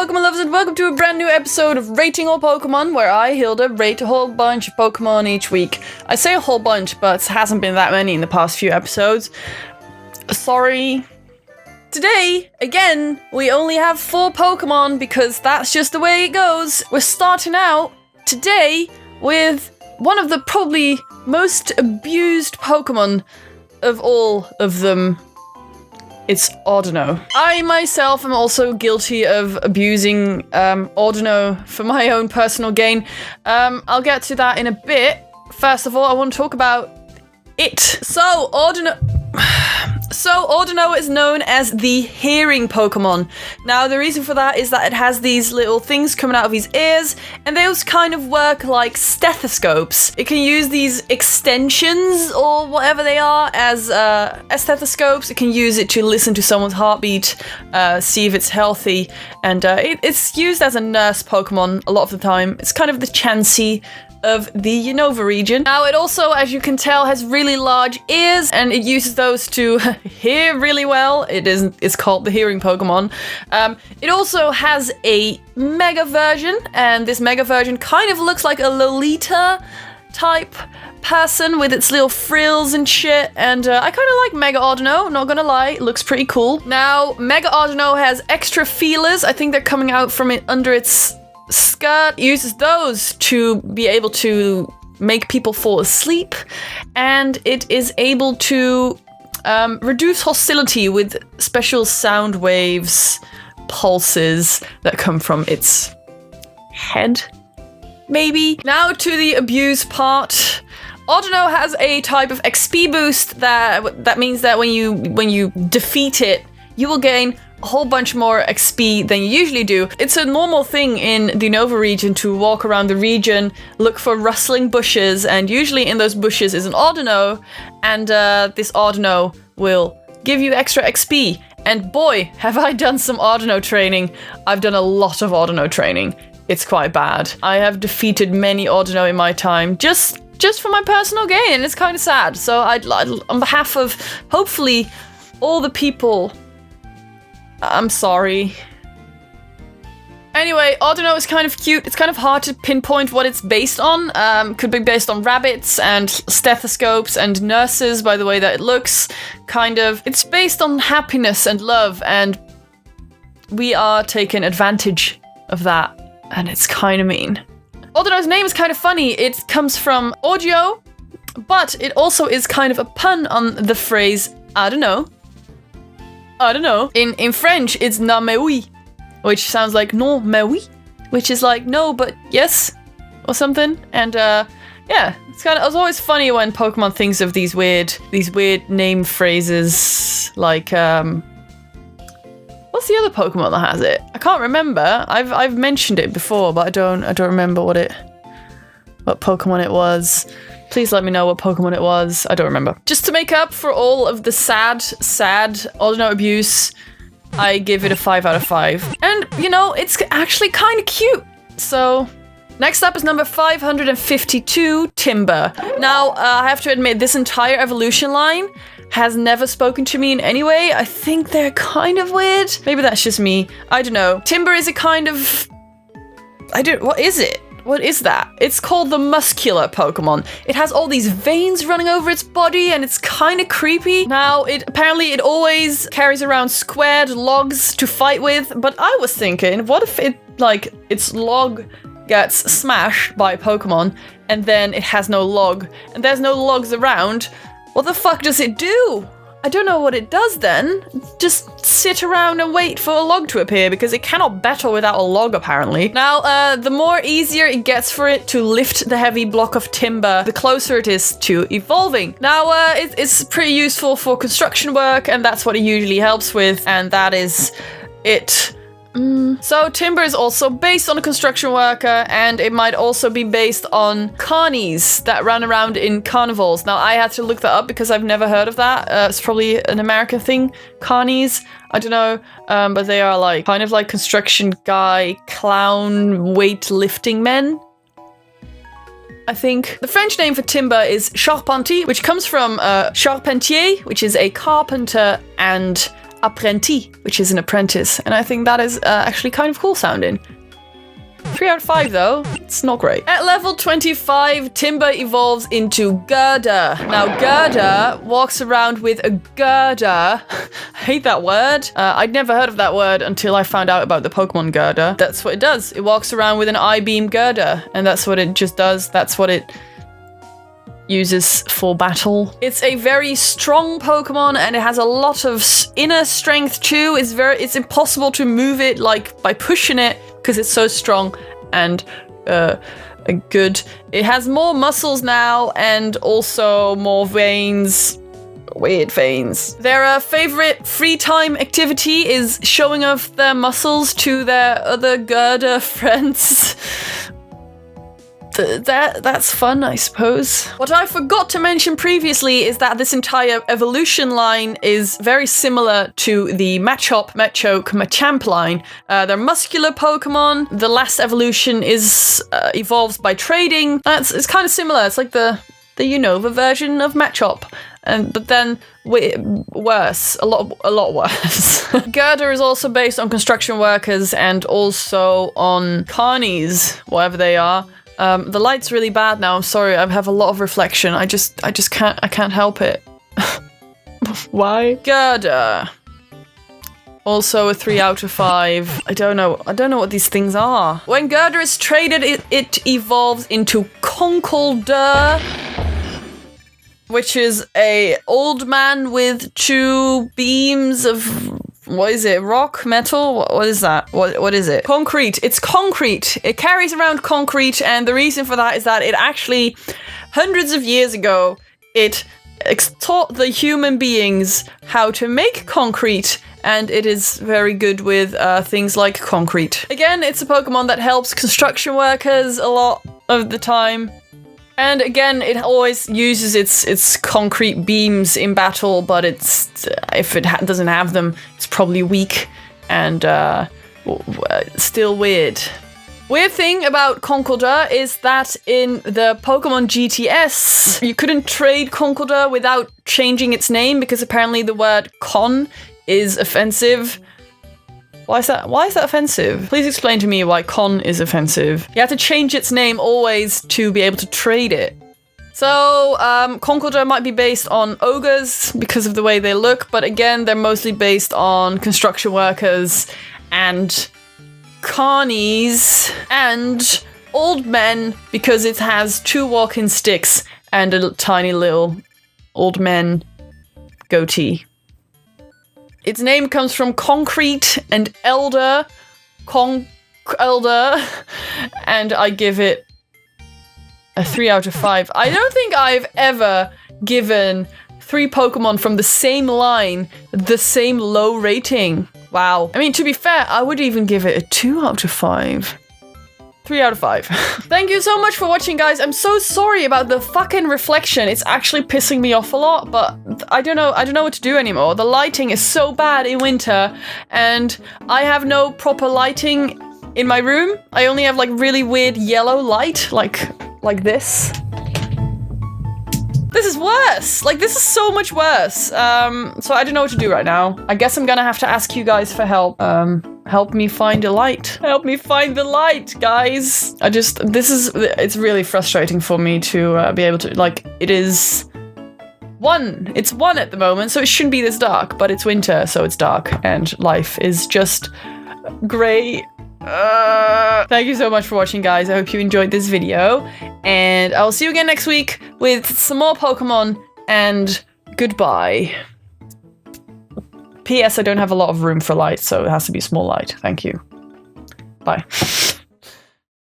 Pokemon lovers, and welcome to a brand new episode of Rating All Pokemon, where I, Hilda, rate a whole bunch of Pokemon each week. I say a whole bunch, but it hasn't been that many in the past few episodes. Sorry. Today, again, we only have 4 Pokemon because that's just the way it goes. We're starting out today with one of the probably most abused Pokemon of all of them. It's Audino. I myself am also guilty of abusing Audino for my own personal gain. I'll get to that in a bit. First of all, I want to talk about it. So Audino is known as the hearing Pokemon. Now, the reason for that is that it has these little things coming out of his ears, and those kind of work like stethoscopes. It can use these extensions, or whatever they are, as stethoscopes. It can use it to listen to someone's heartbeat, see if it's healthy, and it's used as a nurse Pokemon a lot of the time. It's kind of the Chansey of the Unova region. Now, it also, as you can tell, has really large ears, and it uses those to hear really well. It's called the hearing Pokemon. It also has a Mega version, and this Mega version kind of looks like a Lolita type person with its little frills and shit, and I kind of like Mega Audino, not gonna lie, it looks pretty cool. Now, Mega Audino has extra feelers. I think they're coming out from it under its skirt. It uses those to be able to make people fall asleep, and it is able to reduce hostility with special sound waves, pulses that come from its head, maybe. Now to the abuse part. Audino has a type of XP boost that means that when you defeat it, you will gain a whole bunch more XP than you usually do. It's a normal thing in the Unova region to walk around the region, look for rustling bushes, and usually in those bushes is an Audino, and this Audino will give you extra XP. And boy, have I done some Audino training. I've done a lot of Audino training. It's quite bad. I have defeated many Audino in my time, just for my personal gain, and it's kind of sad. So I'd on behalf of, hopefully, all the people, I'm sorry. Anyway, Audino is kind of cute. It's kind of hard to pinpoint what it's based on. Could be based on rabbits and stethoscopes and nurses by the way that it looks. Kind of. It's based on happiness and love, and we are taking advantage of that, and it's kind of mean. Audino's name is kind of funny. It comes from audio, but it also is kind of a pun on the phrase I don't know. I don't know. In French, it's na mais oui, which sounds like non mais oui, which is like no but yes, or something. And yeah, it's always funny when Pokemon thinks of these weird name phrases. Like what's the other Pokemon that has it? I can't remember. I've mentioned it before, but I don't remember what Pokemon it was. Please let me know what Pokemon it was. I don't remember. Just to make up for all of the sad Audino abuse, I give it a 5 out of 5. And, you know, it's actually kind of cute. So, next up is number 552, Timburr. Now, I have to admit, this entire evolution line has never spoken to me in any way. I think they're kind of weird. Maybe that's just me. I don't know. Timburr is a kind of... what is it? What is that? It's called the muscular Pokemon. It has all these veins running over its body, and it's kind of creepy. Now, apparently it always carries around squared logs to fight with, but I was thinking, what if its log gets smashed by a Pokemon, and then it has no log, and there's no logs around? What the fuck does it do? I don't know what it does then. Just sit around and wait for a log to appear, because it cannot battle without a log, apparently. Now, the more easier it gets for it to lift the heavy block of timber, the closer it is to evolving. Now, it's pretty useful for construction work, and that's what it usually helps with, and that is it. So Timburr is also based on a construction worker, and it might also be based on carnies that run around in carnivals. Now, I had to look that up because I've never heard of that. It's probably an American thing, carnies. I don't know, but they are kind of like construction guy, clown, weightlifting men, I think. The French name for Timburr is charpentier, which comes from charpentier, which is a carpenter and apprenti, which is an apprentice. And I think that is actually kind of cool sounding. 3 out of 5 though, it's not great. At level 25, Timburr evolves into Gurdurr. Now Gurdurr walks around with a girder. I hate that word. I'd never heard of that word until I found out about the Pokemon Gurdurr. That's what it does. It walks around with an I-beam Gurdurr, and that's what it just does. That's what it uses for battle. It's a very strong Pokemon and it has a lot of inner strength too. It's impossible to move it like by pushing it because it's so strong and good. It has more muscles now and also more veins. Weird veins. Their favorite free time activity is showing off their muscles to their other Gurdurr friends. That's fun, I suppose. What I forgot to mention previously is that this entire evolution line is very similar to the Machop, Machoke, Machamp line. They're muscular Pokemon. The last evolution is evolves by trading. It's kind of similar. It's like the Unova version of Machop. But then worse, a lot worse. Gurdurr is also based on construction workers and also on carnies, whatever they are. The light's really bad now. I'm sorry. I have a lot of reflection. I just can't help it. Why? Gurdurr. Also a 3 out of 5. I don't know what these things are. When Gurdurr is traded, it evolves into Conkeldurr, which is a old man with 2 beams of, what is it? Rock? Metal? What is that? What is it? Concrete. It's concrete. It carries around concrete, and the reason for that is that it actually, hundreds of years ago, it taught the human beings how to make concrete, and it is very good with things like concrete. Again, it's a Pokemon that helps construction workers a lot of the time. And again, it always uses its concrete beams in battle, but if it doesn't have them, it's probably weak and still weird. Weird thing about Conkeldurr is that in the Pokemon GTS, you couldn't trade Conkeldurr without changing its name because apparently the word con is offensive. Why is that offensive? Please explain to me why con is offensive. You have to change its name always to be able to trade it. So, Conkeldurr might be based on ogres because of the way they look, but again, they're mostly based on construction workers and carnies and old men because it has 2 walking sticks and a tiny little old man goatee. Its name comes from concrete and elder, Conkeldurr, and I give it a 3 out of 5. I don't think I've ever given 3 Pokemon from the same line the same low rating. Wow. I mean, to be fair, I would even give it a 2 out of 5. 3 out of 5. Thank you so much for watching, guys. I'm so sorry about the fucking reflection. It's actually pissing me off a lot, but I don't know what to do anymore. The lighting is so bad in winter, and I have no proper lighting in my room. I only have like really weird yellow light, like this. This is worse. Like, this is so much worse. So I don't know what to do right now. I guess I'm gonna have to ask you guys for help. Help me find a light. Help me find the light, guys. It's really frustrating for me to be able to, like, it's 1 at the moment, so it shouldn't be this dark, but it's winter, so it's dark, and life is just grey. Thank you so much for watching, guys. I hope you enjoyed this video, and I'll see you again next week with some more Pokemon, and goodbye. P.S. I don't have a lot of room for light, so it has to be small light. Thank you. Bye.